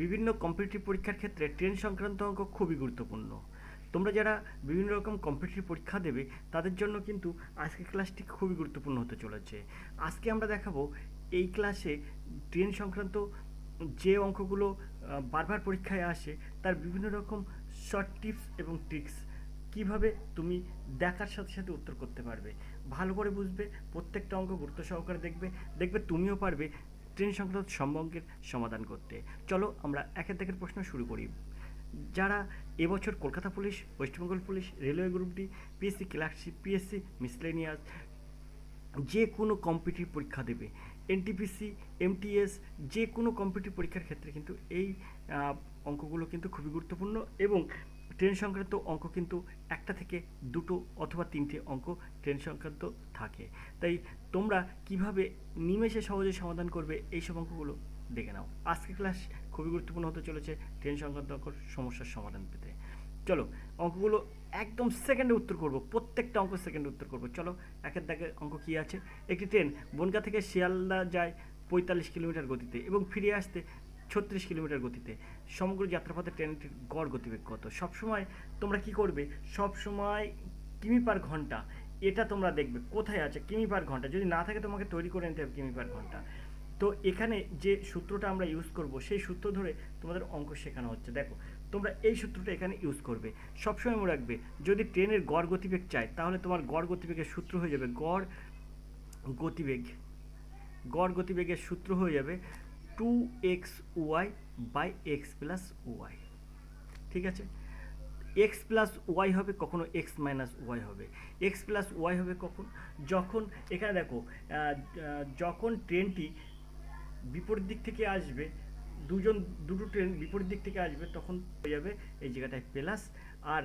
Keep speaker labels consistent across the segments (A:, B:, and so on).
A: বিভিন্ন কম্পিটিটিভ পরীক্ষার ক্ষেত্রে ট্রেন সংক্রান্ত অঙ্ক খুবই গুরুত্বপূর্ণ। তোমরা যারা বিভিন্ন রকম কম্পিটিটিভ পরীক্ষা দেবে তাদের জন্য কিন্তু আজকের ক্লাসটি খুবই গুরুত্বপূর্ণ হতে চলেছে। আজকে আমরা দেখাবো এই ক্লাসে ট্রেন সংক্রান্ত যে অঙ্কগুলো বারবার পরীক্ষায় আসে তার বিভিন্ন রকম শর্ট টিপস এবং ট্রিক্স কিভাবে তুমি দেখার সাথে সাথে উত্তর করতে পারবে। ভালো করে বুঝবে, প্রত্যেকটা অঙ্ক গুরুত্ব সহকারে দেখবে, দেখবে তুমিও পারবে ট্রেন সংক্রান্ত সব অঙ্কের সমাধান করতে। চলো আমরা একের দাগের প্রশ্ন শুরু করি। যারা এবছর Kolkata police, West Bengal police, railway group D, PSC clerkship, PSC miscellaneous যে কোনো কম্পিটিটিভ পরীক্ষা দেবে, এনটিপিসি, এমটিএস যে কোনো কম্পিটিটিভ পরীক্ষার ক্ষেত্রে কিন্তু এই অঙ্কগুলো কিন্তু খুবই গুরুত্বপূর্ণ এবং ট্রেন সংক্রান্ত অঙ্ক কিন্তু একটা থেকে দুটো অথবা তিনটে অঙ্ক ট্রেন সংক্রান্ত থাকে। তাই তোমরা কিভাবে নিমেষে সহজে সমাধান করবে এই সব অঙ্কগুলো দেখে নাও। আজকের ক্লাস খুবই গুরুত্বপূর্ণ হতে চলেছে ট্রেন সংক্রান্ত অঙ্ক সমস্যার সমাধান পেতে। চলো অঙ্কগুলো একদম সেকেন্ডে উত্তর করব, প্রত্যেকটা অঙ্ক সেকেন্ডে উত্তর করব। চলো একের দাগের অঙ্ক কী আছে। একটি ট্রেন বনগাঁ থেকে শিয়ালদা যায় 45 কিলোমিটার গতিতে এবং ফিরে আসতে 36 কিলোমিটার গতিতে। সমগ্র যাত্রাপথে ট্রেনটির গড় গতিবেগ কত? সবসময় তোমরা কি করবে, সবসময় কিমি পার ঘন্টা এটা তোমরা দেখবে কোথায় আছে কিমি পার ঘন্টা। যদি না থাকে তোমাকে তৈরি করে নিতে হবে কিমি পার ঘন্টা। তো এখানে যে সূত্রটা আমরা ইউজ করব সেই সূত্র ধরে তোমাদের অঙ্ক শেখানো হচ্ছে। দেখো তোমরা এই সূত্রটা এখানে ইউজ করবে। সবসময় মনে রাখবে যদি ট্রেনের গড় গতিবেগ চাই তাহলে তোমার গড় গতিবেগের সূত্র হয়ে যাবে গতিবেগ গড় গতিবেগের সূত্র হয়ে যাবে 2xy by x plus Y. ঠিক আছে, এক্স প্লাস ওয়াই হবে কখনো এক্স মাইনাস ওয়াই হবে। এক্স প্লাস ওয়াই হবে কখন, যখন এখানে দেখো যখন ট্রেনটি বিপরীত দিক থেকে আসবে, দুটো ট্রেন বিপরীত দিক থেকে আসবে তখন হয়ে যাবে এই জায়গাটায় প্লাস, আর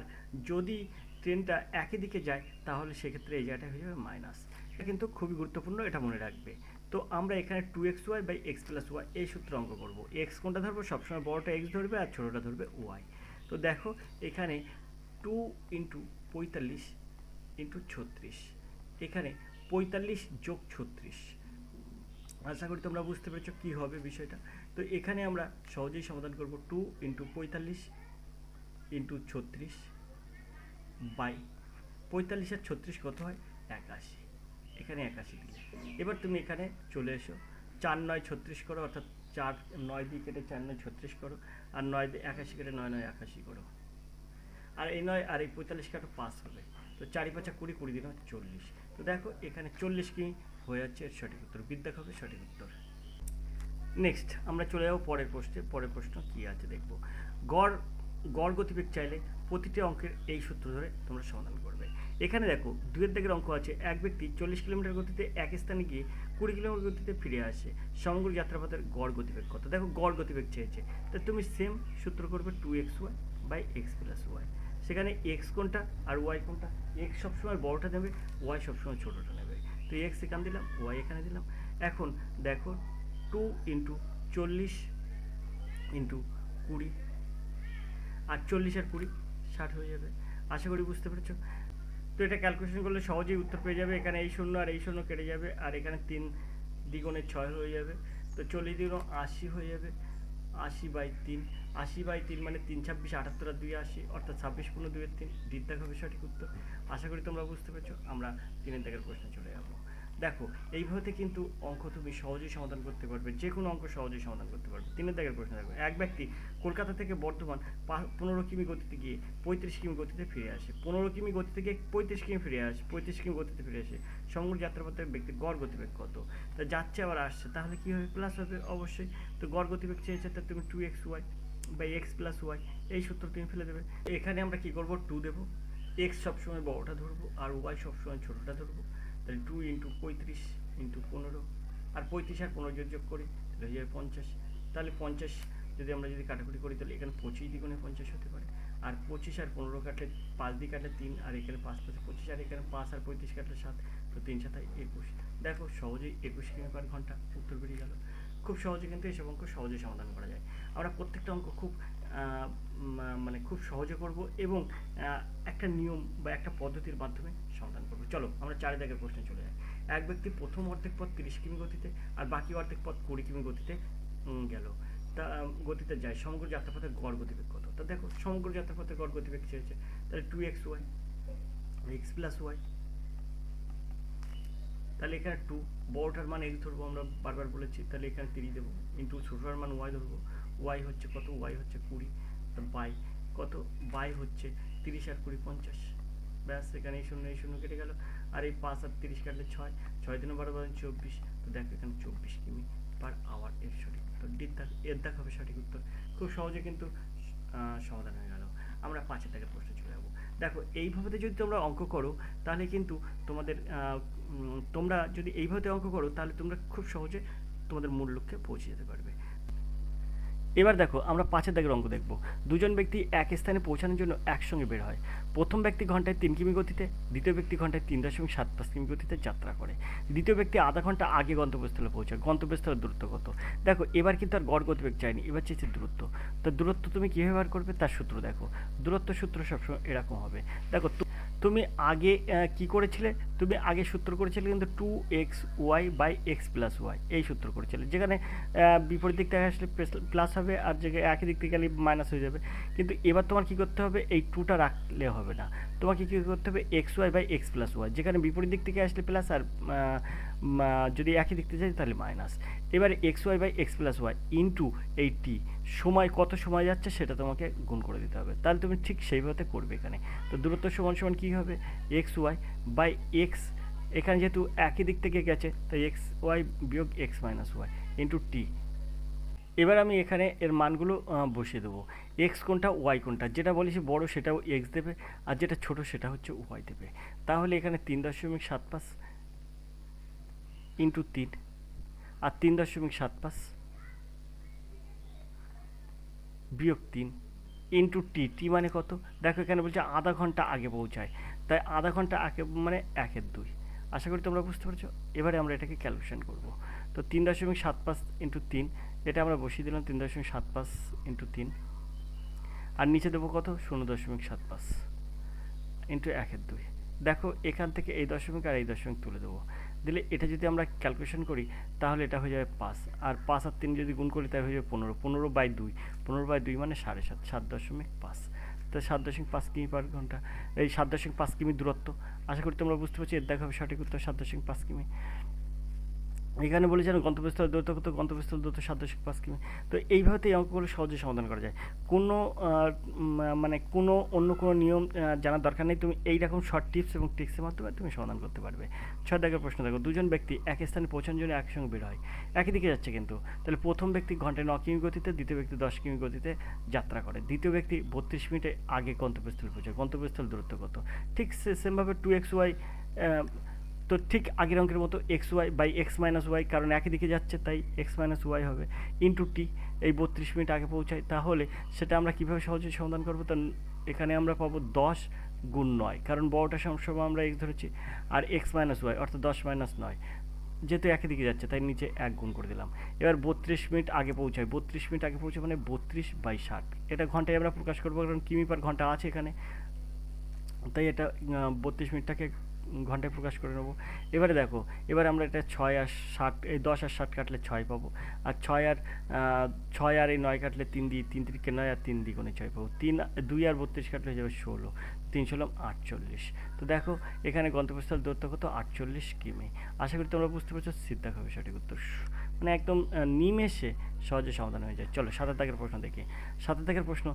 A: যদি ট্রেনটা একই দিকে যায় তাহলে সেক্ষেত্রে এই জায়গাটায় হয়ে যাবে মাইনাস। এটা কিন্তু খুবই গুরুত্বপূর্ণ, এটা মনে রাখবে। তো আমরা এখানে 2xy by x plus Y এই সূত্র অঙ্ক করব। এক্স কোনটা ধরবো, সবসময় বড়টা এক্স ধরবে আর ছোটোটা ধরবে ওয়াই। তো দেখো এখানে 2 ইন্টু 45 ইন্টু 36, এখানে 45 যোগ 36। আশা করি তোমরা বুঝতে পেরেছো কী হবে বিষয়টা। তো এখানে আমরা সহজেই সমাধান করব 2 ইন্টু 45 ইন্টু 36 বাই 45 আর 36 কত হয় 81, এখানে 81 দিলে। এবার তুমি এখানে চলে এসো, 4 9 36 করো, অর্থাৎ 4 9 দিয়ে কেটে 4 9 36 করো, আর 9 দিয়ে 81 কেটে 9 9 81 করো, আর এই 9 আর এই 45 কাটো 5 হবে। তো 4 5 20, 20 দিন 40। তো দেখো এখানে 40 কি হয়ে যাচ্ছে এর সঠিক উত্তর। বিদ্যা হবে সঠিক উত্তর। নেক্সট আমরা চলে যাবো পরের প্রশ্নে। পরের প্রশ্ন কী আছে দেখবো। গড় গতিবেগ চাইলে প্রতিটি অঙ্কের এই সূত্র ধরে তোমরা সমাধান করবে। এখানে দেখো দুয়ের দিকের অঙ্ক আছে, এক ব্যক্তি 40 কিলোমিটার গতিতে এক স্থানে গিয়ে 20 কিলোমিটার গতিতে ফিরে আসে, সমগ্র যাত্রাপথের গড় গতিবেগ কত? দেখো গড় গতিবেগ চেয়েছে, তো তুমি সেম সূত্র করবে 2xy by x plus y. সেখানে এক্স কোনটা আর ওয়াই কোনটা? এক্স সবসময় বড়টা নেবে, ওয়াই সবসময় ছোটোটা নেবে। তো এক্স এখানে দিলাম, ওয়াই এখানে দিলাম। এখন দেখো 2 ইন্টু 40 ইন্টু 20, আর 40 আর 20 60 হয়ে যাবে। আশা করি বুঝতে পেরেছো। তো এটা ক্যালকুলেশন করলে সহজেই উত্তর পেয়ে যাবে। এখানে এই শূন্য আর এই শূন্য কেটে যাবে, আর এখানে 3 দ্বিগুণে 6 হয়ে যাবে। তো 40 দ্বিগুণ 80 হয়ে যাবে, 80 বাই 3, 80 বাই 3 মানে 3 26 78 আর 2 80, অর্থাৎ 26 × 2 = 3। দ্বিতীয় হবে সঠিক উত্তর। আশা করি তোমরা বুঝতে পেরেছো। আমরা 3 দাগের প্রশ্নে চলে যাবো। দেখো এইভাবে কিন্তু অঙ্ক তুমি সহজেই সমাধান করতে পারবে, যে কোনো অঙ্ক সহজেই সমাধান করতে পারবে। 3 দাগের প্রশ্ন দেখো, এক ব্যক্তি কলকাতা থেকে বর্ধমান 15 কিমি গতিতে গিয়ে 35 কিমি গতিতে ফিরে আসে। 15 কিমি গতি থেকে 35 কিমি ফিরে আসে, 35 কিমি গতিতে ফিরে আসে, সমগ্র যাত্রাপথে ব্যক্তির গড় গতিবেগ কত? তা যাচ্ছে আবার আসছে, তাহলে কী হবে? প্লাস হবে অবশ্যই। তো গড় গতিবেগ চেয়েছে, তা তুমি 2xy by x plus Y এই সূত্র তুমি ফেলে দেবে। এখানে আমরা কী করবো, 2 দেবো, এক্স সবসময় বড়টা ধরবো আর ওয়াই সবসময় ছোটোটা ধরবো। তাহলে 2 ইন্টু 35 ইন্টু 15, আর 35 আর 15 যোগ করি তাহলে হয়ে যাবে 50। তাহলে 50 যদি আমরা কাটাকুটি করি তাহলে এখানে 25 দ্বিগুণে 50 হতে পারে, আর 25 আর 15 কাটলে 5 দিয়ে কাটলে 3, আর এখানে 5 5 25, আর এখানে 5 আর 35 কাটলে 7, তো 3 7 21। দেখো সহজেই 21 কিমি পার ঘন্টা উত্তর বেরিয়ে গেল। খুব সহজে কিন্তু এইসব অঙ্ক সহজে সমাধান করা যায়। আমরা প্রত্যেকটা অঙ্ক খুব মানে খুব সহজে করব এবং একটা নিয়ম বা একটা পদ্ধতির মাধ্যমে সমাধান করব। চলো আমরা 4 দাগের প্রশ্নে চলে যাই। এক ব্যক্তি প্রথম অর্ধেক পথ 30 কিমি গতিতে আর বাকি অর্ধেক পথ 20 কিমি গতিতে গেল। তা গতিতে যায়, সমগ্র যাত্রাপথের গড় গতিবেগ কত? তা দেখো সমগ্র যাত্রাপথের গড় গতিবেগ চেয়েছে, তাহলে 2xy x প্লাস ওয়াই, তাহলে এখানে 2, বড়টার মান x ধরবো, আমরা বারবার বলেছি, তাহলে এখানে 3 দেবো, ইন্টু ছোটটার মান y ধরবো, y হচ্ছে কত? y হচ্ছে 20, তো বাই কত? বাই হচ্ছে 30 আর 20 50, ব্যাস এখানে এই শূন্য কেটে গেল, আর এই 5 আর 30 কাটলে 6, 6 দিনে 12 12 24, তো দেখো এখানে 24 কিমি পার আওয়ার এর সঠিক উত্তর, এর দেখাবে সঠিক উত্তর। খুব সহজে কিন্তু সমাধান হয়ে গেল। আমরা 5 দাগের প্রশ্ন চলে যাবো। দেখো এইভাবে যদি তোমরা অঙ্ক করো তাহলে কিন্তু তোমাদের তোমরা যদি এইভাবে অঙ্ক করো তাহলে তোমরা খুব সহজে তোমাদের মূল লক্ষ্যে পৌঁছে যেতে পারবে। এবার দেখো আমরা 5 দাগের অঙ্ক দেখব। দুজন ব্যক্তি এক স্থানে পৌঁছানোর জন্য একসঙ্গে বের হয়। প্রথম ব্যক্তি ঘন্টায় 3 কিমি গতিতে, দ্বিতীয় ব্যক্তি ঘন্টায় 3.75 কিমি গতিতে যাত্রা করে। দ্বিতীয় ব্যক্তি আধা ঘন্টা আগে গন্তব্যস্থলে পৌঁছায়। গন্তব্যস্থলের দূরত্ব কত? দেখো এবার কিন্তু আর গড় গতিবেগ চাইনি, এবার চেয়েছে দূরত্ব। তো দূরত্ব তুমি কীভাবে বার করবে তার সূত্র দেখো। দূরত্ব সূত্র সবসময় এরকম হবে। দেখো তুমি আগে কি করেছিলে? তুমি আগে সূত্র করেছিলে কিন্তু 2xy by x plus Y, এই সূত্র করেছিলে, যেখানে বিপরীত দিক থেকে আসলে প্লাস হবে আর যেখানে একই দিক থেকে গেলে মাইনাস হয়ে যাবে। কিন্তু এবার তোমার কি করতে হবে? এই 2টা রাখলে হবে না, তোমাকে কী করতে হবে? xy by x plus y, যেখানে বিপরীত দিক থেকে আসলে প্লাস আর যদি একই দিক থেকে যায় তাহলে মাইনাস। এবারে xy by x plus y into এই টি, সময় কত সময় যাচ্ছে সেটা তোমাকে গুণ করে দিতে হবে, তাহলে তুমি ঠিক সেইভাবে করবে এখানে। তো দূরত্ব সমান সমান কী হবে? এক্স ওয়াই বাই এক্স, এখানে যেহেতু একই দিক থেকে গেছে তাই এক্স ওয়াই বিয়োগ এক্স মাইনাস ওয়াই ইন্টু টি। এবার আমি এখানে এর মানগুলো বসিয়ে দেবো। এক্স কোনটা, ওয়াই কোনটা, যেটা বলেছি বড় সেটাও এক্স দেবে, আর যেটা ছোট সেটা হচ্ছে ওয়াই দেবে। তাহলে এখানে 3.75 ইন্টু 3 আর 3.75 বিয়োগ 3 ইন্টু টি, টি মানে কত? দেখো এখানে বলছে আধা ঘন্টা আগে পৌঁছায়, তাই আধা ঘন্টা আগে মানে 1/2। আশা করি তোমরা বুঝতে পারছো। এবারে আমরা এটাকে ক্যালকুলেশন করব। তো 3.75 ইন্টু 3, এটা আমরা বসিয়ে দিলাম 3.75 ইন্টু 3, আর নিচে দেবো কত? 0.75 ইন্টু 1/2। দেখো এখান থেকে এই দশমিক আর এই দশমিক তুলে দেবো, দিলে এটা যদি আমরা ক্যালকুলেশন করি তাহলে এটা হয়ে যাবে 5, আর 5 আর 3 যদি গুণ করি তাহলে হয়ে যাবে 15, 15/2, 15/2 মানে 7.5, 7.5। তো 7.5 কিমি পার ঘন্টা, এই 7.5 কিমি দূরত্ব। আশা করি তোমরা বুঝতে পারছো, এর দেখা হবে সঠিক উত্তর 7.5 কিমি। এখানে বলেছে গন্তব্যস্থল দূরত্ব কত? গন্তব্যস্থল দূরত্ব 7.5 কিমি। তো এইভাবে এই অঙ্কগুলো সহজে সমাধান করা যায়। কোনো মানে কোনো অন্য কোনো নিয়ম জানার দরকার নেই, তুমি এইরকম শর্ট টিপস এবং ট্রিক্সের মাধ্যমে তুমি সমাধান করতে পারবে। 6 দাগের প্রশ্ন দেখো। দুজন ব্যক্তি এক স্থানে পৌঁছানোর জন্য একসঙ্গে বের হয়, একই দিকে যাচ্ছে কিন্তু, তাহলে প্রথম ব্যক্তি ঘন্টায় 9 কিমি গতিতে, দ্বিতীয় ব্যক্তি 10 কিমি গতিতে যাত্রা করে। দ্বিতীয় ব্যক্তি 32 মিনিটে আগে গন্তব্যস্থলে পৌঁছায়। গন্তব্যস্থল দূরত্ব কত? ঠিক সেমভাবে 2xy, তো ঠিক আগের অঙ্কের মতো x y by x minus y, কারণ একই দিকে যাচ্ছে তাই এক্স মাইনাস ওয়াই হবে, ইন্টু টি, এই 32 মিনিট আগে পৌঁছায়। তাহলে সেটা আমরা কীভাবে সহজে সমাধান করবো? তো এখানে আমরা পাবো 10 গুণ 9, কারণ বড়টা সবসময় আমরা এক্স ধরেছি, আর এক্স মাইনাস ওয়াই অর্থাৎ 10 মাইনাস 9, যেহেতু একই দিকে যাচ্ছে তাই নিচে 1 গুণ করে দিলাম। এবার 32 মিনিট আগে পৌঁছায়, 32 মিনিট আগে পৌঁছায় মানে 32/60, এটা ঘন্টায় আমরা প্রকাশ করবো কারণ কিমি পার ঘন্টা আছে এখানে, তাই এটা 32 মিনিটটাকে ঘন্টায় প্রকাশ করে নেবো। এবারে দেখো, এবার আমরা এটা 6 আর 60, এই 10 আর 60 কাটলে 6 পাবো, আর 6 আর এই 9 কাটলে 3 দিয়ে, 3 3 9 আর 3 দ্বিগুণে 6 পাবো, 2 আর 32 কাটলে হয়ে যাবে 16, 3 16 48। তো দেখো এখানে গন্তব্যস্থল দূরত্ব কত? 48 কিমি। আশা করি তোমরা বুঝতে পারছো, সিদ্ধান্ত হবে সঠিক উত্তর, মানে একদম নিমেষে সহজে সমাধান হয়ে যায়। চলো 7 দাগের প্রশ্ন দেখি। 7 দাগের প্রশ্ন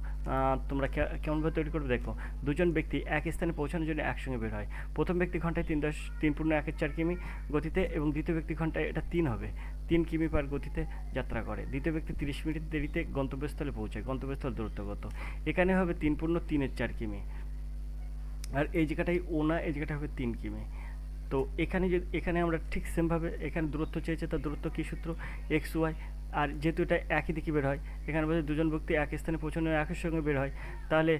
A: তোমরা কেমনভাবে তৈরি করবে দেখো। দুজন ব্যক্তি এক স্থানে পৌঁছানোর জন্য একসঙ্গে বের হয়। প্রথম ব্যক্তি ঘন্টায় 3.14 কিমি গতিতে এবং দ্বিতীয় ব্যক্তি ঘন্টায়, এটা 3 হবে, 3 কিমি পার গতিতে যাত্রা করে। দ্বিতীয় ব্যক্তি 30 মিনিট দেরিতে গন্তব্যস্থলে পৌঁছায়। গন্তব্যস্থল দূরত্ব কত? এখানে হবে 3.34 কিমি, আর এই জায়গাটাই ও না, এই জায়গাটা হবে 3 কিমি। তো এখানে আমরা ঠিক সেমভাবে এখানে দূরত্ব চেয়েছে, তার দূরত্ব কী সূত্র? এক্স ওয়াই, আর যেহেতু এটা একই দিকে বের হয়, এখানে বলছে দুজন ব্যক্তি এক স্থানে পৌঁছানো একই সঙ্গে বের হয়, তাহলে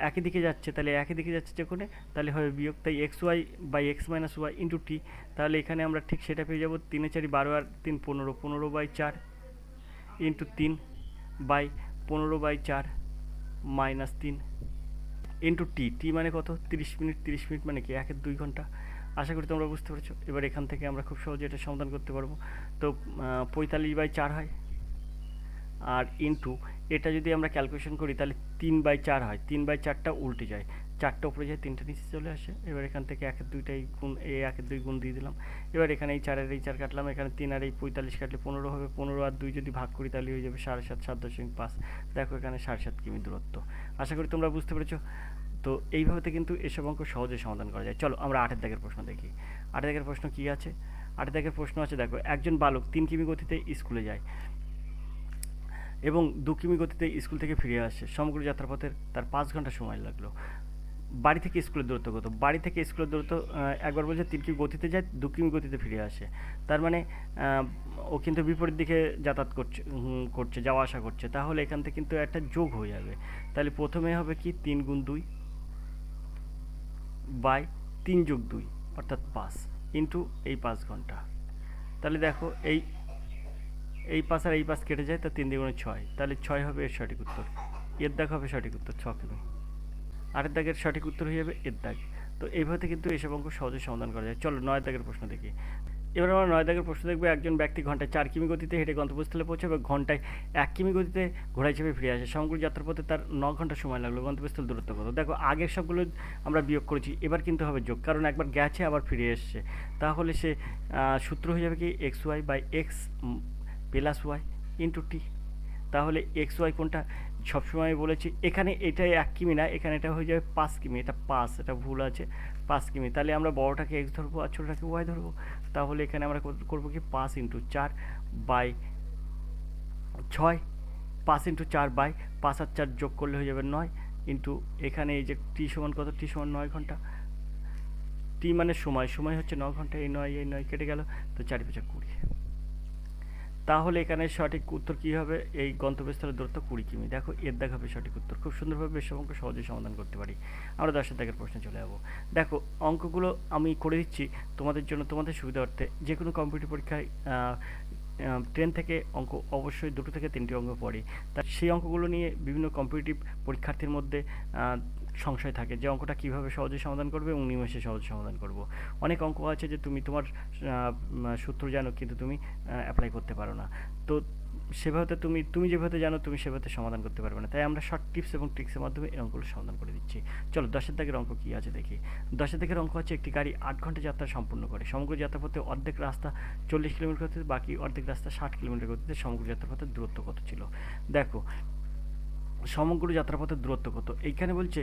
A: একই দিকে যাচ্ছে, তাহলে একই দিকে যাচ্ছে যখন, তাহলে হবে বিয়োগ, তাই x y by x minus y into t. তাহলে এখানে আমরা ঠিক সেটা পেয়ে যাবো, 3 4 12 আর 3 15, 15/4 into 3 by 15/4 minus 3 into T, টি মানে কত? 30 মিনিট, 30 মিনিট মানে কি 1/2 ঘন্টা। আশা করি তোমরা বুঝতে পারছো। এবার এখান থেকে আমরা খুব সহজে এটা সমাধান করতে পারবো। তো 45/4 হয়, আর ইন্টু এটা যদি আমরা ক্যালকুলেশন করি তাহলে 3/4 হয়, 3/4টা উল্টে যায়, 4টা উপরে যায়, 3টা নিচে চলে আসে। এবার এখান থেকে 1-2টাই গুণ, এই 1-2 গুণ দিয়ে দিলাম। এবার এখানে এই 4 আর এই 4 কাটলাম, এখানে 3 আর এই 45 কাটলে 15 হবে, 15 আর 2 যদি ভাগ করি তাহলে হয়ে যাবে 7.5, 7.5। দেখো এখানে 7.5 কিমি দূরত্ব। আশা করি তোমরা বুঝতে পেরেছো। তো এইভাবে কিন্তু এসব অঙ্ক সহজে সমাধান করা যায়। চলো আমরা 8 দাগের প্রশ্ন দেখি। 8 দাগের প্রশ্ন কি আছে? 8 দাগের প্রশ্ন আছে, দেখো একজন বালক 3 কিমি গতিতে স্কুলে যায় এবং 2 কিমি গতিতে স্কুল থেকে ফিরে আসে। সমগ্র যাত্রাপথের তার 5 ঘন্টা সময় লাগলো। বাড়ি থেকে স্কুলের দূরত্ব কত? বাড়ি থেকে স্কুলের দূরত্ব একবার বলছে 3 কিমি গতিতে যায়, 2 কিমি গতিতে ফিরে আসে। তার মানে ও কিন্তু বিপরীত দিকে যাতায়াত করছে, যাওয়া আসা করছে। তাহলে এখান থেকে কিন্তু একটা যোগ হয়ে যাবে। তাহলে প্রথমে হবে কি 3 গুণ 2 বাই 3 যোগ 2 অর্থাৎ 5 ইন্টু এই 5 ঘন্টা। তাহলে দেখো এই 5 আর এই 5 কেটে যায়, তো 3 দ্বিগুণে 6, তাহলে 6 হবে এর সঠিক উত্তর। এর দাগ হবে সঠিক উত্তর 6 কিমি। 8 দাগের সঠিক উত্তর হয়ে যাবে এর দাগ। তো এইভাবে কিন্তু এসব অঙ্ক সহজে সমাধান করা যায়। চলো 9 দাগের প্রশ্ন দেখি। এবার আমরা 9 দাগের প্রশ্ন দেখবো, একজন ব্যক্তি ঘন্টায় 4 কিমি গতিতে হেঁটে গন্তব্যস্থলে পৌঁছে এবং ঘন্টায় 1 কিমি গতিতে ঘোড়ায় চেপে ফিরে আসে। সমগ্র যাত্রাপথে তার 9 ঘন্টা সময় লাগলো। গন্তব্যস্থল দূরত্ব কত? দেখো আগের সবগুলো আমরা বিয়োগ করেছি, এবার কিন্তু হবে যোগ, কারণ একবার গেছে আবার ফিরে এসছে। তাহলে সে সূত্র হয়ে যাবে কি x y by x plus y into t. তাহলে এক্স ওয়াই কোনটা? সবসময় বলেছি এখানে এটা 1 কিমি না, এখানে এটা হয়ে যাবে 5 কিমি। এটা 5, এটা ভুল আছে, 5 কিমি। তাহলে আমরা বড়টাকে এক্স ধরবো আর ছোটোটাকে ওয়াই ধরবো। তাহলে এখানে আমরা করবো কি 5 ইন্টু 4 বাই 6, 5 ইন্টু 4 বাই 5 আর 4 যোগ করলে হয়ে যাবে 9 ইন্টু এখানে এই যে টি সমান কত? টি সমান 9 ঘন্টা। টি মানে সময়, সময় হচ্ছে 9 ঘন্টা। এই 9 কেটে গেল, তো 4×5 20। তাহলে এখানে সঠিক উত্তর কী হবে? এই গন্তব্যস্থলের দূরত্ব 20 কিমি। দেখো এর দাগ হবে সঠিক উত্তর। খুব সুন্দরভাবে বেশ অঙ্ক সহজেই সমাধান করতে পারি। আমরা 10 দাগের প্রশ্নে চলে যাবো। দেখো অঙ্কগুলো আমি করে দিচ্ছি তোমাদের জন্য, তোমাদের সুবিধার্থে। যে কোনো কম্পিটিটিভ পরীক্ষায় 10 থেকে অঙ্ক অবশ্যই 2 থেকে 3টি অঙ্ক পড়ে। তা সেই অঙ্কগুলো নিয়ে বিভিন্ন কম্পিটিটিভ পরীক্ষার্থীর মধ্যে সংশয় থাকে যে অঙ্কটা কীভাবে সহজে সমাধান করবে এবং নিমেষে সহজে সমাধান করব। অনেক অঙ্ক আছে যে তুমি তোমার সূত্র জানো কিন্তু তুমি অ্যাপ্লাই করতে পারো না। তো সেভাবে তুমি যেভাবে জানো তুমি সেভাবে সমাধান করতে পারবে না। তাই আমরা শর্ট টিপস এবং ট্রিক্সের মাধ্যমে এই অঙ্কগুলো সমাধান করে দিচ্ছি। চলো 10 দাগের অঙ্ক কী আছে দেখি। 10 দাগের অঙ্ক হচ্ছে, একটি গাড়ি 8 ঘন্টা যাত্রা সম্পূর্ণ করে। সমগ্র যাত্রাপথে অর্ধেক রাস্তা 40 কিলোমিটার গতিতে, বাকি অর্ধেক রাস্তা 60 কিলোমিটার গতিতে। সমগ্র যাত্রাপথের দূরত্ব কত ছিল? দেখো সমগ্র যাত্রাপথের দূরত্ব কত? এইখানে বলছে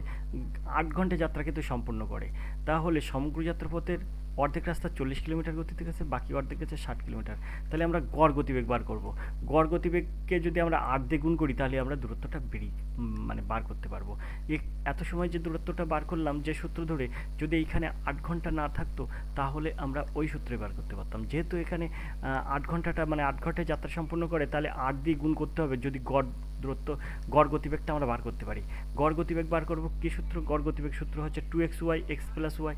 A: 8 ঘন্টা যাত্রা কিন্তু সম্পূর্ণ করে। তাহলে সমগ্র যাত্রাপথের অর্ধেক রাস্তা 40 কিলোমিটার গতিতে গেছে, বাকি অর্ধেক গেছে 60 কিলোমিটার। তাহলে আমরা গড় গতিবেগ বার করব। গড় গতিবেগকে যদি আমরা 8 দিয়ে গুণ করি তাহলে আমরা দূরত্বটা বার করতে পারবো। এত সময় যে দূরত্বটা বার করলাম যে সূত্র ধরে, যদি এইখানে 8 ঘন্টা না থাকতো তাহলে আমরা ওই সূত্রে বার করতে পারতাম। যেহেতু এখানে 8 ঘন্টাটা মানে 8 ঘন্টায় যাত্রা সম্পূর্ণ করে, তাহলে 8 দিয়ে গুণ করতে হবে যদি গড় গতিবেগটা আমরা বার করতে পারি। গড় গতিবেগ বার করব কি সূত্র? গড় গতিবেগ সূত্র হচ্ছে 2xy এক্স প্লাস ওয়াই।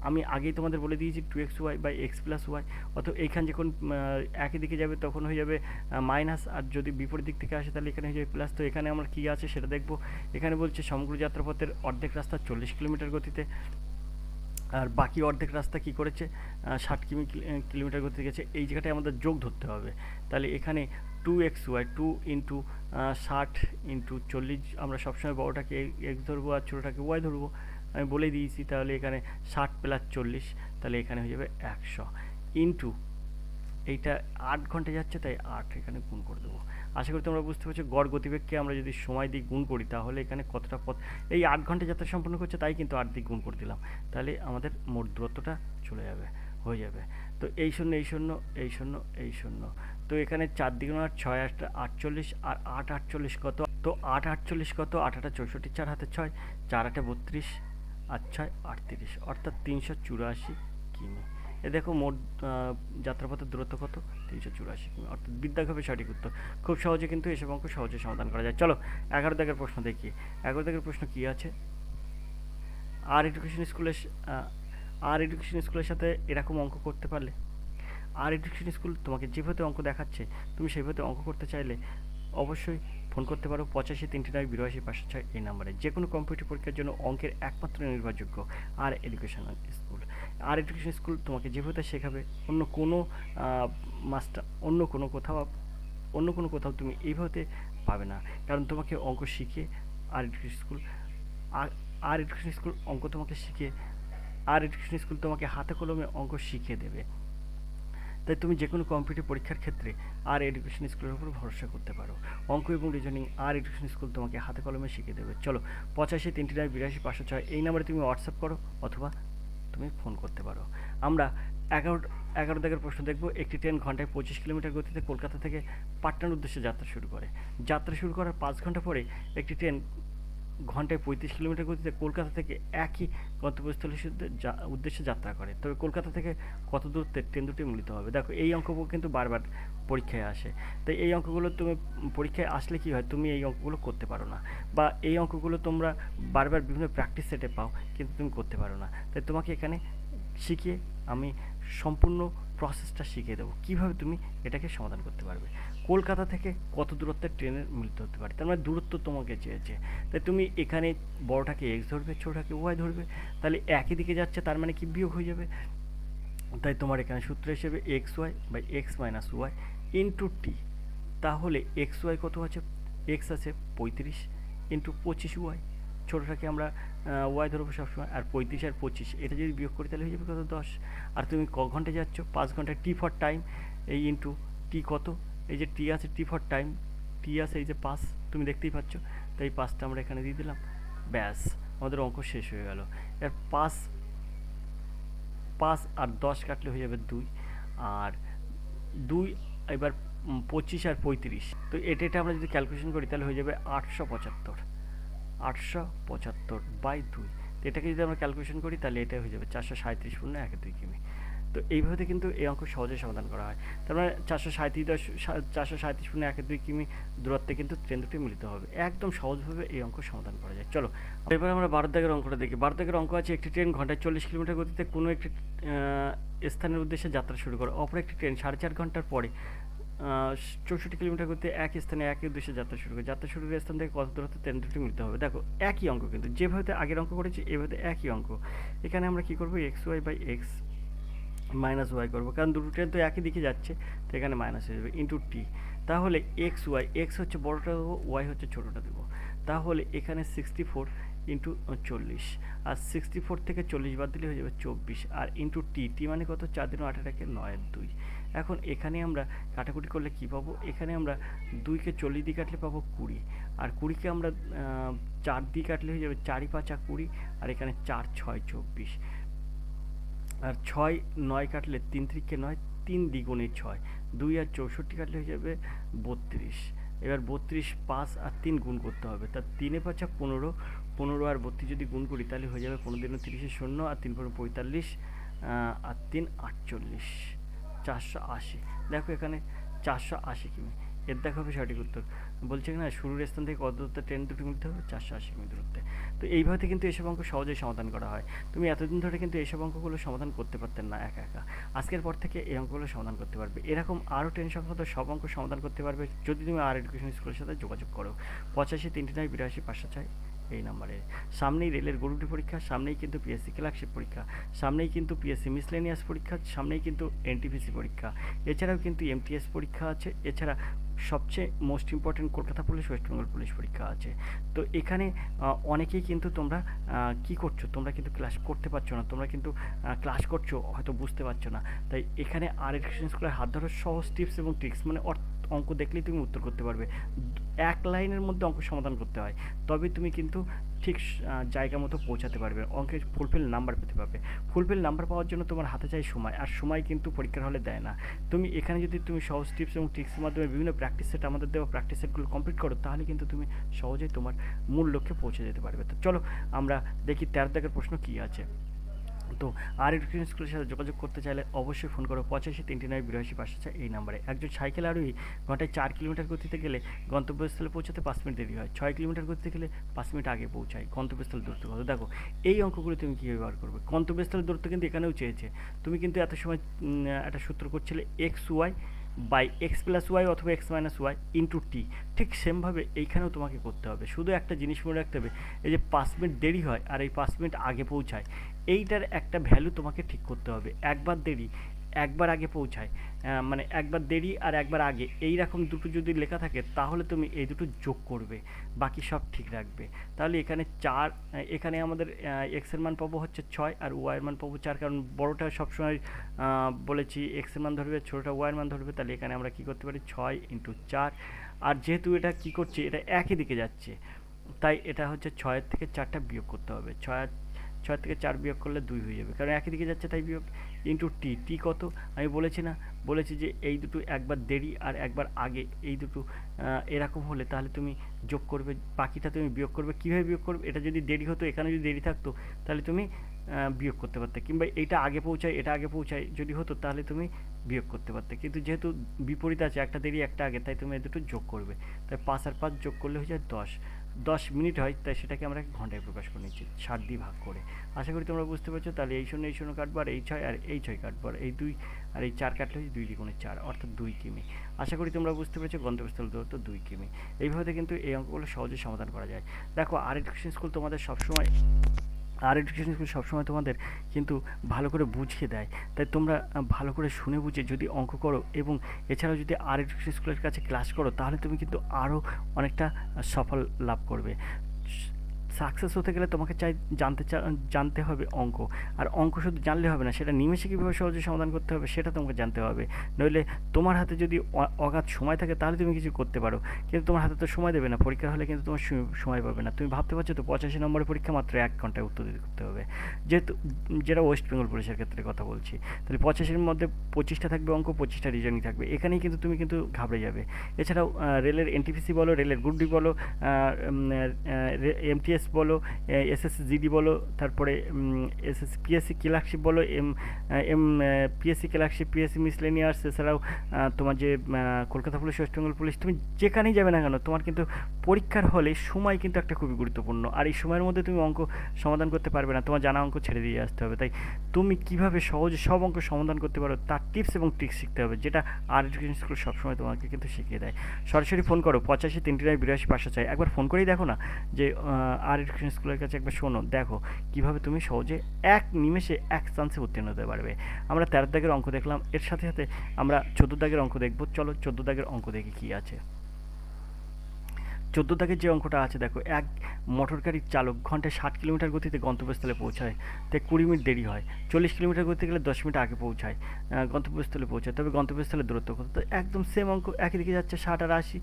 A: আমি আগেই তোমাদের বলে দিয়েছি 2xy by x plus y. অথবা এইখান যখন একই দিকে যাবে তখন হয়ে যাবে মাইনাস, আর যদি বিপরীত দিক থেকে আসে তাহলে এখানে হয়ে যাবে প্লাস। তো এখানে আমার কী আছে সেটা দেখবো। এখানে বলছে সমগ্র যাত্রাপথের অর্ধেক রাস্তা 40 কিলোমিটার গতিতে, আর বাকি অর্ধেক রাস্তা কী করেছে 60 কিলোমিটার গতিতে গেছে। এই জায়গাটায় আমাদের যোগ ধরতে হবে। তাহলে এখানে 2xy 2 ইন্টু 60 ইন্টু 40, আমরা সবসময় বড়োটাকে এক্স ধরবো আর ছোটোটাকে ওয়াই ধরবো, আমি বলে দিয়েছি। তাহলে এখানে 60 প্লাস 40, তাহলে এখানে হয়ে যাবে 100 ইন্টু এইটা 8 ঘন্টা যাচ্ছে তাই 8 এখানে গুণ করে দেবো। আশা করি তোমরা বুঝতে পারছো গড় গতিবেগকে আমরা যদি সময় দিয়ে গুণ করি তাহলে এখানে কতটা পথ, এই 8 ঘন্টা যাত্রা সম্পন্ন করছে তাই কিন্তু 8 দিয়ে গুণ করে দিলাম। তাহলে আমাদের মোট দূরত্বটা চলে যাবে, হয়ে যাবে। তো এই শূন্য এই শূন্য এই শূন্য এই শূন্য, তো এখানে 4 দ্বিগুণ 8, 6 8 48 আর 8 48 কত? তো 8 48 কত? 8 8 64, 4 হাতে 6, 4 8 32 আর 6 38, অর্থাৎ 384 কিমি। এ দেখো মোট যাত্রাপথের দূরত্ব কত? 384 কিমি, অর্থাৎ বিদ্যাগ হবে সঠিক উত্তর। খুব সহজে কিন্তু এসব অঙ্ক সহজে সমাধান করা যায়। চলো 11 দাগের প্রশ্ন দেখি। 11 দাগের প্রশ্ন কী আছে? আর এডুকেশন স্কুলের সাথে এরকম অঙ্ক করতে পারলে, আর এডুকেশন স্কুল তোমাকে যেভাবে অঙ্ক দেখাচ্ছে তুমি সেভাবে অঙ্ক করতে চাইলে অবশ্যই ফোন করতে পারো 85 39 82 506 এই নাম্বারে। যে কোনো কম্পিউটার পরীক্ষার জন্য অঙ্কের একমাত্র নির্ভরযোগ্য আর এডুকেশন স্কুল। আর এডুকেশন স্কুল তোমাকে যেভাবে শেখাবে অন্য কোনো মাস্টার অন্য কোনো কোথাও অন্য কোনো কোথাও তুমি এইভাবে পাবে না, কারণ তোমাকে অঙ্ক শিখে আর এডুকেশন স্কুল আর আর এডুকেশন স্কুল অঙ্ক তোমাকে শিখে আর এডুকেশন স্কুল তোমাকে হাতে কলমে অঙ্ক শিখিয়ে দেবে। তাই তুমি যে কোনো কম্পিটিটিভ পরীক্ষার ক্ষেত্রে আর এডুকেশন স্কুলের উপর ভরসা করতে পারো। অঙ্ক এবং রিজনিং আর এডুকেশন স্কুল তোমাকে হাতে কলমে শিখিয়ে দেবে। চলো 85 39 82 506 এই নাম্বারে তুমি হোয়াটসঅ্যাপ করো অথবা তুমি ফোন করতে পারো। আমরা 11 দাগের প্রশ্ন দেখব। একটি ট্রেন ঘন্টায় 25 কিলোমিটার গতিতে কলকাতা থেকে পাটনার উদ্দেশ্যে যাত্রা শুরু করে। যাত্রা শুরু করার 5 ঘন্টা পরে একটি ট্রেন ঘন্টায় 35 কিলোমিটার গতিতে কলকাতা থেকে একই গন্তব্যস্থলের উদ্দেশ্যে যাত্রা করে। তবে কলকাতা থেকে কত দূরত্বে ট্রেন দুটি মিলিত হবে? দেখো এই অঙ্কগুলো কিন্তু বারবার পরীক্ষায় আসে, তাই এই অঙ্কগুলো তুমি পরীক্ষায় আসলে কি হয়, তুমি এই অঙ্কগুলো করতে পারো না, বা এই অঙ্কগুলো তোমরা বারবার বিভিন্ন প্র্যাকটিস সেটে পাও কিন্তু তুমি করতে পারো না। তাই তোমাকে এখানে শিখিয়ে আমি সম্পূর্ণ প্রসেসটা শিখিয়ে দেবো কীভাবে তুমি এটাকে সমাধান করতে পারবে। কলকাতা থেকে কত দূরত্বে ট্রেনের মিলিত হতে পারে, তার মানে দূরত্ব তোমাকে চেয়েছে। তাই তুমি এখানে বড়টাকে এক্স ধরবে, ছোটোটাকে ওয়াই ধরবে, তাহলে একই দিকে যাচ্ছে তার মানে কি বিয়োগ হয়ে যাবে। তাই তোমার এখানে সূত্র হিসেবে x y by x minus y into t. তাহলে এক্স ওয়াই কত আছে? এক্স আছে 35 ইন্টু 25 ওয়াই, ছোটোটাকে আমরা ওয়াই ধরবো সবসময়, আর 35 আর 25 এটা যদি বিয়োগ করি তাহলে হয়ে যাবে কত? 10। আর তুমি ক ঘন্টায় যাচ্ছ? 5 ঘন্টায়, টি ফর টাইম, এই ইন্টু টি কত? এই যে টি আছে, টি ফর টাইম, টি আছে এই যে 5, তুমি দেখতেই পাচ্ছ, তাই 5টা আমরা এখানে দিয়ে দিলাম। ব্যাস, আমাদের অঙ্ক শেষ হয়ে গেল। এর 5 আর 10 কাটলে হয়ে যাবে 2, আর 2 এবার 25 আর 35, তো এটা আমরা যদি ক্যালকুলেশন করি তাহলে হয়ে যাবে 875 বাই 2। তো এটাকে যদি আমরা ক্যালকুলেশন করি তাহলে এটা হয়ে যাবে 437.12 কিমি। তো এইভাবে কিন্তু এই অঙ্ক সহজে সমাধান করা হয়। তার মানে 437.12 কিমি দূরত্বে কিন্তু ট্রেন দুটি মিলিত হবে। একদম সহজভাবে এই অঙ্ক সমাধান করা যায়। চলো এবার আমরা 12 দাগের অঙ্কটা দেখি। 12 দাগের অঙ্ক আছে, একটি ট্রেন ঘন্টায় 40 কিলোমিটার গতিতে কোনো একটি স্থানের উদ্দেশ্যে যাত্রা শুরু করে। অপর একটি ট্রেন 4.5 ঘন্টার পরে 64 কিলোমিটার গতিতে এক স্থানে একই উদ্দেশ্যে যাত্রা শুরু করে। যাত্রা শুরুর স্থান থেকে কত দূরত্বে ট্রেন দুটি মিলতে হবে? দেখো একই অঙ্ক, কিন্তু যেভাবে আগের অঙ্ক করেছি এভাবে একই অঙ্ক। এখানে আমরা কি করবো? X y by x minus y করবো, কারণ দুটো ট্রেন তো একই দিকে যাচ্ছে, তো এখানে মাইনাস হয়ে যাবে ইন্টু টি। তাহলে এক্স ওয়াই, এক্স হচ্ছে বড়োটা দেবো, ওয়াই হচ্ছে ছোটোটা দেবো। তাহলে এখানে 64 ইন্টু 40, আর 64 থেকে 40 বাদ দিলে হয়ে যাবে 24, আর ইন্টু টি, টি মানে কত? 4 দিন 8 একে 9 2। এখন এখানে আমরা কাটাকুটি করলে কি পাবো? এখানে আমরা 2কে 40 দিয়ে কাটলে পাবো 20, আর 20কে আমরা 4 দিয়ে কাটলে হয়ে যাবে 4 5 20, আর এখানে 4 6 24, আর 6 9 কাটলে 3 3কে 9, 3 দ্বিগুণে 6, 2 আর 64 কাটলে হয়ে যাবে 32। এবার 32 5 আর 3 গুণ করতে হবে, তার 3 5 15, 15 আর 32 যদি গুণ করি তাহলে হয়ে যাবে 15 দিনে 30 শূন্য, আর 3 45, আর 3 48, 480। দেখো এখানে 480 কিমি, এর দেখা হবে সঠিক উত্তর। বলছে না শুরুর স্থান থেকে কত দূরত্বে ট্রেন দুটো মিলতে হবে? 480 কিমি দূরত্বে। তো এইভাবে কিন্তু এসব অঙ্ক সহজেই সমাধান করা হয়। তুমি এতদিন ধরে কিন্তু এইসব অঙ্কগুলো সমাধান করতে পারতেন না একা একা, আজকের পর থেকে এই অঙ্কগুলো সমাধান করতে পারবে। এরকম আরও ট্রেন সংক্রান্ত সব অঙ্ক সমাধান করতে পারবে যদি তুমি আর এডুকেশন স্কুলের সাথে যোগাযোগ করো। 85 39 82 506 এই নাম্বারে। সামনেই রেলের গরুটি পরীক্ষা, সামনেই কিন্তু পিএসসি ক্লার্কশিপ পরীক্ষা, সামনেই কিন্তু পিএসসি মিসলেনিয়াস পরীক্ষা, সামনেই কিন্তু এনটিপিসি পরীক্ষা, এছাড়াও কিন্তু এমটিএস পরীক্ষা আছে, এছাড়া সবচেয়ে most important Kolkata police, West Bengal police পরীক্ষা আছে। তো এখানে অনেকেই কিন্তু তোমরা কি করছো, তোমরা কিন্তু ক্লাস করতে পারছো না, তোমরা কিন্তু ক্লাস করছো হয়তো বুঝতে পারছো না। তাই এখানে আর এডুকেশন স্কুলের হাত ধরো সহজ টিপস এবং ট্রিক্স, মানে অঙ্ক দেখলেই তুমি উত্তর করতে পারবে। এক লাইনের মধ্যে অঙ্ক সমাধান করতে হয়, তবে তুমি কিন্তু ঠিক জায়গা মতো পৌঁছাতে পারবে, অঙ্কের ফুলফিল নাম্বার পেতে পারবে। ফুলফিল নাম্বার পাওয়ার জন্য তোমার হাতে চাই সময়, আর সময় কিন্তু পরীক্ষার হলে দেয় না। তুমি এখানে যদি তুমি সহজ টিপস এবং ট্রিক্সের মাধ্যমে বিভিন্ন প্র্যাকটিস সেট আমাদের দেওয়া প্র্যাকটিস সেটগুলো কমপ্লিট করো, তাহলে কিন্তু তুমি সহজেই তোমার মূল লক্ষ্যে পৌঁছে যেতে পারবে। তো চলো আমরা দেখি 13 দাগের প্রশ্ন কী আছে। তো আর এডুকেশন স্কুলের সাথে যোগাযোগ করতে চাইলে অবশ্যই ফোন করো 85 39 82 506 এই নাম্বারে। একজন সাইকেল আরোহী ঘন্টায় 4 কিলোমিটার গতিতে গেলে গন্তব্যস্থলে পৌঁছাতে 5 মিনিট দেরি হয়, 6 কিলোমিটার গতিতে গেলে 5 মিনিট আগে পৌঁছায়। গন্তব্যস্থলের দূরত্ব কত? দেখো এই অঙ্কগুলো তুমি কী ব্যবহার করবে। গন্তব্যস্থলের দূরত্ব কিন্তু এখানেও চেয়েছে, তুমি কিন্তু এত সময় একটা সূত্র করছিলে x y by x plus y অথবা x minus y into t, ঠিক সেমভাবে এইখানেও তোমাকে করতে হবে। শুধু একটা জিনিস মনে রাখতে হবে, এই যে 5 মিনিট দেরি হয় আর এই 5 মিনিট আগে পৌঁছায়, এইটার একটা ভ্যালু তোমাকে ঠিক করতে হবে। একবার দেরি একবার আগে পৌঁছায়, মানে একবার দেরি আর একবার আগে এই রকম দুটো যদি লেখা থাকে তাহলে তুমি এই দুটো যোগ করবে, বাকি সব ঠিক রাখবে। তাহলে এখানে চার, এখানে আমাদের এক্সের মান পাবো হচ্ছে 6 আর ওয়াইয়ের মান পাবো 4, কারণ বড়টা সবসময় বলেছি এক্সের মান ধরবে, ছোটোটা ওয়াইয়ের মান ধরবে। তাহলে এখানে আমরা কী করতে পারি 6 × 4, আর যেহেতু এটা কী করছে, এটা একই দিকে যাচ্ছে, তাই এটা হচ্ছে 6-এর থেকে 4টা বিয়োগ করতে হবে। 6 থেকে 4 বিয়োগ করলে 2 হয়ে যাবে, কারণ একই দিকে যাচ্ছে তাই বিয়োগ। ইন্টু টি কত আমি বলেছি না, বলেছি যে এই দুটো একবার দেরি আর একবার আগে, এই দুটো এরকম হলে তাহলে তুমি যোগ করবে, বাকিটা তুমি বিয়োগ করবে। কীভাবে বিয়োগ করবে, এটা যদি দেরি হতো, এখানে যদি দেরি থাকতো তাহলে তুমি বিয়োগ করতে পারতে, কিংবা এইটা আগে পৌঁছায় এটা আগে পৌঁছায় যদি হতো তাহলে তুমি বিয়োগ করতে পারতে, কিন্তু যেহেতু বিপরীত আছে, একটা দেরি একটা আগে, তাই তুমি এই দুটো যোগ করবে। তাই 5 আর 5 যোগ করলে হয়ে যায় 10 মিনিট হয়, তাই সেটাকে আমরা ঘন্টায় প্রকাশ করে নিচ্ছি 60 দিয়ে ভাগ করে। আশা করি তোমরা বুঝতে পারছো। তাহলে এই 0 কাটবো, আর এই 6 আর এই 6 কাটবো, আর এই 2 আর এই 4 কাটলে হচ্ছে 2 দ্বিগুণে 4, অর্থাৎ 2 কিমি। আশা করি তোমরা বুঝতে পেরেছো গন্তব্যস্থল দূরত্ব 2 কিমি। এইভাবে কিন্তু এই অঙ্কগুলো সহজে সমাধান করা যায়। দেখো আর এডুকেশন স্কুল তোমাদের সবসময় তোমাদের কিন্তু ভালো করে বুঝিয়ে দেয়, তাই তোমরা ভালো করে শুনে বুঝে যদি অঙ্ক করো, এবং এছাড়াও যদি আর এডুকেশন স্কুলের কাছে ক্লাস করো, তাহলে তুমি কিন্তু আরও অনেকটা সফল লাভ করবে। সাকসেস হতে গেলে তোমাকে জানতে হবে অঙ্ক, আর অঙ্ক শুধু জানলে হবে না, সেটা নিমেষে কীভাবে সহজে সমাধান করতে হবে সেটা তোমাকে জানতে হবে। নইলে তোমার হাতে যদি অগাধ সময় থাকে তাহলে তুমি কিছু করতে পারো, কিন্তু তোমার হাতে তো সময় দেবে না, পরীক্ষা হলে কিন্তু তোমার সময় পাবে না। তুমি ভাবতে পারছো তো 85 নম্বরের পরীক্ষা মাত্র 1 ঘন্টায় উত্তর দিতে করতে হবে, যেহেতু যেটা ওয়েস্ট বেঙ্গল পুলিশের ক্ষেত্রে কথা বলছি। তাহলে 85-এর মধ্যে 25টা থাকবে অঙ্ক, 25টা রিজনিং থাকবে, এখানেই কিন্তু তুমি কিন্তু ঘাবড়ে যাবে। এছাড়াও রেলের এনটিপিসি বলো, রেলের গ্রুপ ডি বলো, এমটিএস বলো, এসএসজিডি বলো, তারপরে পিএসসি ক্লার্কশিপ বলো, পিএসসি ক্লার্কশিপ, পিএসসি মিসলেনিয়ার্স, এছাড়াও তোমার যে Kolkata police, West Bengal police, তুমি যেখানেই যাবে না কেন তোমার কিন্তু পরীক্ষার হলে সময় কিন্তু একটা খুবই গুরুত্বপূর্ণ, আর এই সময়ের মধ্যে তুমি অঙ্ক সমাধান করতে পারবে না, তোমার জানা অঙ্ক ছেড়ে দিয়ে আসতে হবে। তাই তুমি কীভাবে সহজে সব অঙ্ক সমাধান করতে পারো তার টিপস এবং ট্রিক্স শিখতে হবে, যেটা আর এডুকেশন স্কুল সবসময় তোমাকে কিন্তু শিখিয়ে দেয়। সরাসরি ফোন করো 85 3 82 504, একবার ফোন করেই দেখো না যে আর এডুকেশন স্কুলের কাছে একবার শোনো, দেখো কীভাবে তুমি সহজে এক নিমেষে এক চান্সে উত্তীর্ণ হতে পারবে। আমরা 13 দাগের অঙ্ক দেখলাম, এর সাথে সাথে আমরা 14 দাগের অঙ্ক দেখবো। চলো 14 দাগের অঙ্ক দেখি কী আছে। 14 দাগের যে অঙ্কটা আছে দেখো, এক মোটর গাড়ির চালক ঘন্টায় 60 কিলোমিটার গতিতে গন্তব্যস্থলে পৌঁছায়, তাই 20 মিনিট দেরি হয়। 40 কিলোমিটার গতিতে গেলে 10 মিনিট আগে পৌঁছায়, গন্তব্যস্থলে পৌঁছায়। তবে গন্তব্যস্থলের দূরত্ব কত? তো একদম সেম অঙ্ক, একই দিকে যাচ্ছে 60 আর 80।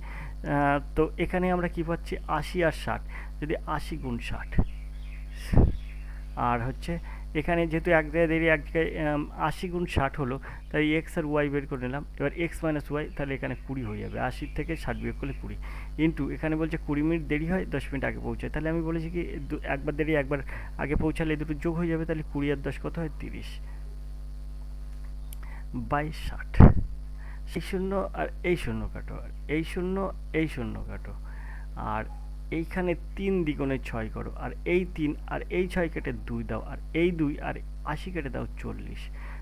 A: তো এখানে আমরা কী পাচ্ছি 80 আর 60, যদি 80 গুণ 60, আর হচ্ছে এখানে যেহেতু এক জায়গায় দেরি এক জায়গায় 80 গুণ 60 হলো, তাই এক্স আর ওয়াই বের করে নিলাম। এবার এক্স মাইনাস ওয়াই, তাহলে এখানে 20 হয়ে যাবে, 80 থেকে 60 বিয়োগ করলে 20, ইন্টু এখানে বলছে 20 মিনিট দেরি হয়, 10 মিনিট আগে পৌঁছায়, তাহলে আমি বলেছি কি একবার দেরি একবার আগে পৌঁছালে এই দুটো যোগ হয়ে যাবে, তাহলে 20 আর 10 কত হয় 30 বাই 60। এই শূন্য আর এই শূন্য কাটো, আর এই শূন্য এই শূন্য কাটো, আর এইখানে 3 দ্বিগুণে 6 করো, আর এই 3 আর এই 6 কেটে 2 দাও, আর এই 2 আর 80 কেটে দাও 40,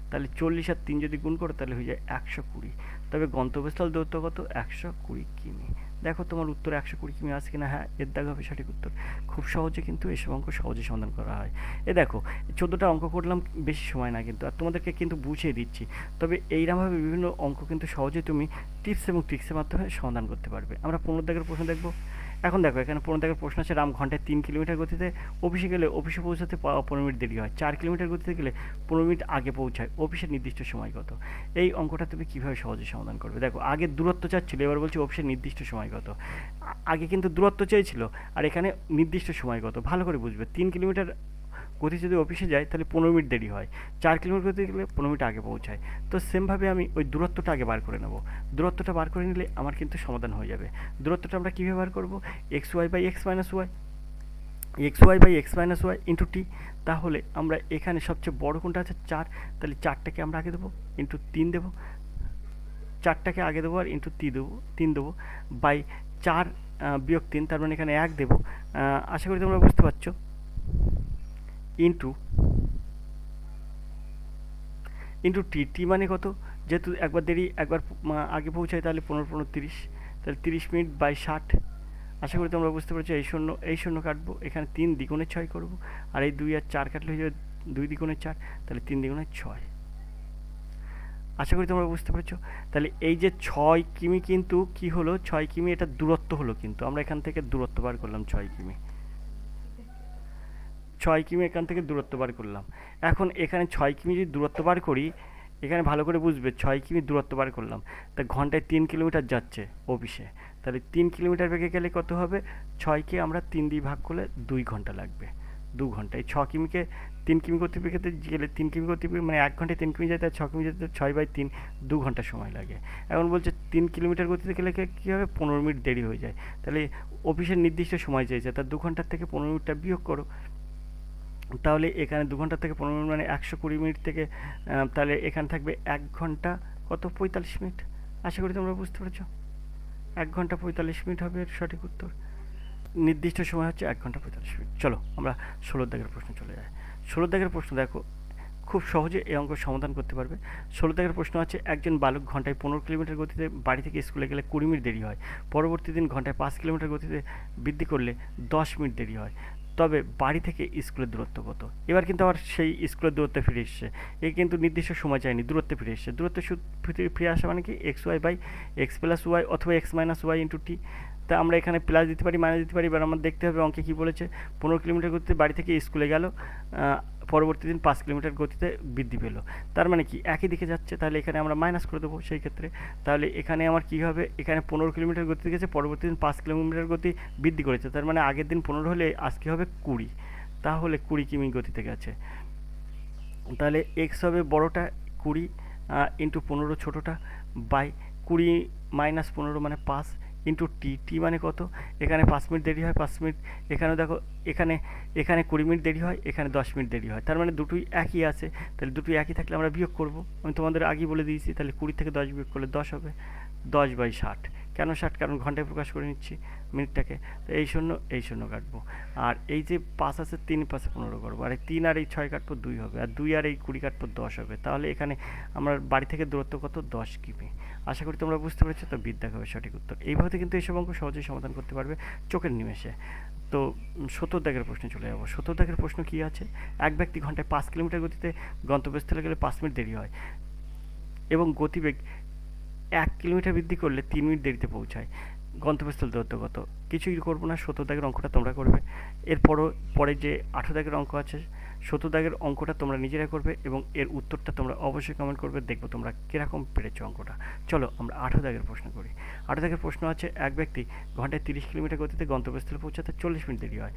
A: তাহলে 40 আর 3 যদি গুণ করো তাহলে হয়ে যায় 120। তবে গন্তব্যস্থল দূরত্ব কত? 120 কিমি। দেখো তোমার উত্তর 120 কিমি আছে কিনা? হ্যাঁ, এর দাগ হবে সঠিক উত্তর। খুব সহজে কিন্তু এসব অঙ্ক সহজে সমাধান করা হয়। দেখো 14টা অঙ্ক করলাম, বেশি সময় না কিন্তু, আর তোমাদেরকে কিন্তু বুঝিয়ে দিচ্ছি। তবে এইরকমভাবে বিভিন্ন অঙ্ক কিন্তু সহজে তুমি টিপস এবং ট্রিক্সের মাধ্যমে সমাধান করতে পারবে। আমরা 15 দাগের প্রশ্ন দেখবো। এখন দেখো এখানে 15 দাগের প্রশ্ন আছে, রাম ঘন্টায় 3 কিলোমিটার গতিতে অফিসে গেলে অফিসে পৌঁছাতে 15 মিনিট দেরি হয়। 4 কিলোমিটার গতিতে গেলে 15 মিনিট আগে পৌঁছায়, অফিসের নির্দিষ্ট সময় কত? এই অঙ্কটা তুমি কীভাবে সহজে সমাধান করবে? দেখো আগে দূরত্ব চাচ্ছিল, এবার বলছি অফিসের নির্দিষ্ট সময় কত। আগে কিন্তু দূরত্ব চেয়েছিল, আর এখানে নির্দিষ্ট সময় কত, ভালো করে বুঝবে। 3 কিলোমিটার গতি যদি অফিসে যায় তাহলে 15 মিনিট দেরি হয়, 4 কিলোমিটার গতি গেলে 15 মিনিট আগে পৌঁছায়। তো সেমভাবে আমি ওই দূরত্বটা আগে বার করে নেব। দূরত্বটা বার করে নিলে আমার কিন্তু সমাধান হয়ে যাবে। দূরত্বটা আমরা কীভাবে বার করব? X y by x minus y, x y by x minus y into t. তাহলে আমরা এখানে সবচেয়ে বড় কোনটা আছে 4, তাহলে 4টাকে আমরা আগে দেবো, ইন্টু 3 দেবো, 4টাকে আগে দেবো আর ইন্টু 3 দেবো, বাই 4 বিয়োগ 3, তার মানে এখানে 1 দেবো। আশা করি তোমরা বুঝতে পারছো। ইন্টু টি মানে কত? যেহেতু একবার দেরি একবার আগে পৌঁছায়, তাহলে 15 30, তাহলে 30 মিনিট বাই 60। আশা করি তোমরা বুঝতে পারছো। এই শূন্য কাটবো, এখানে 3 দ্বিগুণে 6 করবো, আর এই 2 আর 4 কাটলে হয়ে যাবে 2 দ্বিগুণে 4, তাহলে 3 দ্বিগুণে 6। আশা করি তোমরা বুঝতে পেরেছো। তাহলে এই যে 6 কিমি কিন্তু কি হলো, 6 কিমি এটা দূরত্ব হলো, কিন্তু আমরা এখান থেকে দূরত্ব বার করলাম 6 কিমি, 6 কিমি এখান থেকে দূরত্ব বার করলাম। এখন এখানে 6 কিমি যদি দূরত্ব বার করি, এখানে ভালো করে বুঝবে, 6 কিমি দূরত্ব বার করলাম, তা ঘন্টায় 3 কিলোমিটার যাচ্ছে অফিসে, তাহলে 3 কিলোমিটার বেগে গেলে কত হবে, 6কে আমরা 3 দিয়ে ভাগ করলে 2 ঘন্টা লাগবে, 2 ঘন্টা। এই 6 কিমিকে 3 কিমি গতিবেগে গেলে 3 কিমি গতিবেগ মানে 1 ঘন্টায় 3 কিমি যেতে, 6 কিমি যেতে 6/3, 2 ঘন্টা সময় লাগে। এখন বলছে 3 কিলোমিটার গতিতে গেলে কী হবে, 15 মিনিট দেরি হয়ে যায়। তাহলে অফিসের নির্দিষ্ট সময় চাইছে, তার 2 ঘন্টার থেকে 15 মিনিটটা বিয়োগ করো, তাহলে এখানে 2 ঘন্টা থেকে 15 মিনিট মানে 120 মিনিট থেকে তাহলে এখানে থাকবে 1 ঘন্টা কত 45 মিনিট। আশা করি তোমরা বুঝতে পেরেছো, 1 ঘন্টা 45 মিনিট হবে এর সঠিক উত্তর। নির্দিষ্ট সময় হচ্ছে 1 ঘন্টা 45 মিনিট। চলো আমরা 16 দাগের প্রশ্ন চলে যাই। 16 দাগের প্রশ্ন দেখো, খুব সহজে এই অঙ্ক সমাধান করতে পারবে। 16 দাগের প্রশ্ন আছে, একজন বালক ঘন্টায় 15 কিলোমিটার গতিতে বাড়ি থেকে স্কুলে গেলে 20 মিনিট দেরি হয়, পরবর্তী দিন ঘন্টায় 5 কিলোমিটার গতিতে বৃদ্ধি করলে 10 মিনিট দেরি হয়, তবে বাড়ি থেকে স্কুলের দূরত্ব কত? এবার কিন্তু আবার সেই স্কুলের দূরত্বে ফিরে এসছে, এ কিন্তু নির্দিষ্ট সময় চায়নি, দূরত্বে ফিরে এসছে। দূরত্ব ফিরে আসা মানে কি, x/(x+y) অথবা x-y/t। তা আমরা এখানে প্লাস দিতে পারি, মাইনাস দিতে পারি। এবার আমার দেখতে হবে অঙ্কে কী বলেছে, 15 কিলোমিটার গতিতে বাড়ি থেকে স্কুলে গেল, পরবর্তী দিন 5 কিলোমিটার গতিতে বৃদ্ধি পেল, তার মানে কি একই দিকে যাচ্ছে, তাহলে এখানে আমরা মাইনাস করে দেবো সেই ক্ষেত্রে। তাহলে এখানে আমার কী হবে, এখানে 15 কিলোমিটার গতিতে গেছে, পরবর্তী দিন 5 কিলোমিটার গতি বৃদ্ধি করেছে, তার মানে আগের দিন 15 হলে আজকে হবে 20, তাহলে 20 কিমি গতিতে গেছে। তাহলে এক্স হবে বড়োটা 20 ইন্টু 15 ছোটোটা বাই 20 মাইনাস 15 মানে 5 ইন্টু টি মানে কত, এখানে 5 মিনিট দেরি হয় 5 মিনিট, এখানেও দেখো এখানে 20 মিনিট দেরি হয়, এখানে 10 মিনিট দেরি হয়, তার মানে দুটোই একই আছে। তাহলে দুটোই একই থাকলে আমরা বিয়োগ করব, আমি তোমাদের আগেই বলে দিয়েছি। তাহলে 20 থেকে 10 বিয়োগ করলে 10 হবে, 10/60। কেন 60, কারণ ঘন্টায় প্রকাশ করে নিচ্ছি মিনিটটাকে, তো এই শূন্য কাটবো, আর এই যে 5 আছে 3 5 15 করবো, আর এই 3 আর এই 6 কাটবো 2 হবে, আর 2 আর এই 20 কাটবো 10 হবে। তাহলে এখানে আমরা বাড়ি থেকে দূরত্ব কত, 10 কিমি। আশা করি তোমরা বুঝতে পেরেছো, তো বিদ্যা হবে সঠিক উত্তর। এইভাবে কিন্তু এইসব অঙ্ক সহজেই সমাধান করতে পারবে চোখের নিমেষে। তো 17 দাগের প্রশ্নে চলে যাবো। 17 দাগের প্রশ্ন কী আছে, এক ব্যক্তি ঘন্টায় 5 কিলোমিটার গতিতে গন্তব্যস্থলে গেলে 5 মিনিট দেরি হয় এবং গতিবেগ 1 কিলোমিটার বৃদ্ধি করলে 3 মিনিট দেরিতে পৌঁছায়, গন্তব্যস্থল দূরত্ব কত? কিছুই করবো না, 17 দাগের অঙ্কটা তোমরা করবে। পরে যে 18 দাগের অঙ্ক আছে, 17 দাগের অঙ্কটা তোমরা নিজেরা করবে এবং এর উত্তরটা তোমরা অবশ্যই কমেন্ট করবে, দেখবো তোমরা কীরকম পেরেছো অঙ্কটা। চলো আমরা 18 দাগের প্রশ্ন করি। 18 দাগের প্রশ্ন আছে, এক ব্যক্তি ঘন্টায় 30 কিলোমিটার গতিতে গন্তব্যস্থলে পৌঁছাতে 40 মিনিট দেরি হয়,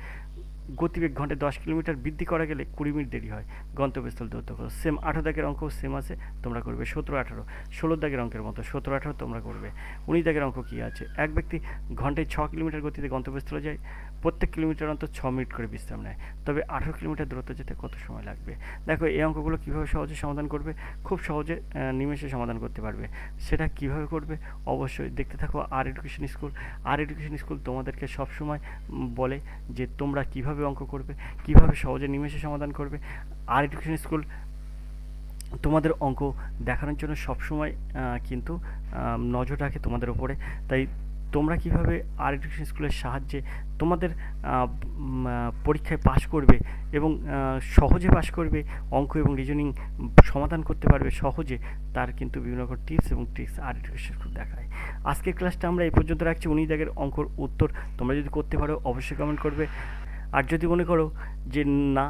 A: গতিবেগ ঘন্টায় 10 কিলোমিটার বৃদ্ধি করা গেলে 20 মিনিট দেরি হয়, গন্তব্যস্থল দূরত্ব কত? সেম 18 দাগের অঙ্ক সেম আছে, তোমরা করবে 17 18। 16 দাগের অঙ্কের মতো 17 18 তোমরা করবে। 19 দাগের অঙ্ক কী আছে, এক ব্যক্তি ঘন্টায় 6 কিলোমিটার গতিতে গন্তব্যস্থলে যায়, প্রত্যেক কিলোমিটার অন্তর 6 মিনিট করে বিশ্রাম নেয়, তবে 18 কিলোমিটার দূরত্ব যেতে কত সময় লাগবে? দেখো এই অঙ্কগুলো কীভাবে সহজে সমাধান করবে, খুব সহজে নিমেষে সমাধান করতে পারবে। সেটা কিভাবে করবে অবশ্যই দেখতে থাকো আর এডুকেশন স্কুল। আর এডুকেশন স্কুল তোমাদেরকে সবসময় বলে যে তোমরা কিভাবে অঙ্ক করবে, কিভাবে সহজে নিমেষে সমাধান করবে। আর এডুকেশন স্কুল তোমাদের অঙ্ক দেখানোর জন্য সবসময় কিন্তু নজর রাখে তোমাদের ওপরে। তাই তোমরা কিভাবে আর এডুকেশন স্কুলের সাহায্যে তোমাদের পরীক্ষায় পাশ করবে এবং সহজে পাশ করবে, অঙ্ক এবং রিজনিং সমাধান করতে পারবে সহজে, তার কিন্তু বিভিন্ন রকম টিপস এবং ট্রিক্স আর এডুকেশন স্কুল দেখায়। আজকের ক্লাসটা আমরা এই পর্যন্ত রাখছি। 19 দাগের অঙ্কর উত্তর তোমরা যদি করতে পারো অবশ্যই কমেন্ট করবে, আর যদি মনে করো যে না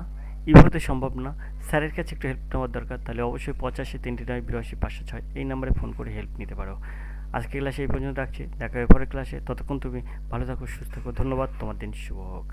A: এইভাবে সম্ভব না, স্যারের কাছে একটু হেল্প নেওয়ার দরকার, তাহলে অবশ্যই 85 389 82 506 এই নাম্বারে ফোন করে হেল্প নিতে পারো। আজকে ক্লাসে এই পর্যন্ত রাখছি, দেখা হবে পরের ক্লাসে। ততক্ষণ তুমি ভালো থাকো, সুস্থ থাকো। ধন্যবাদ, তোমার দিন শুভ হোক।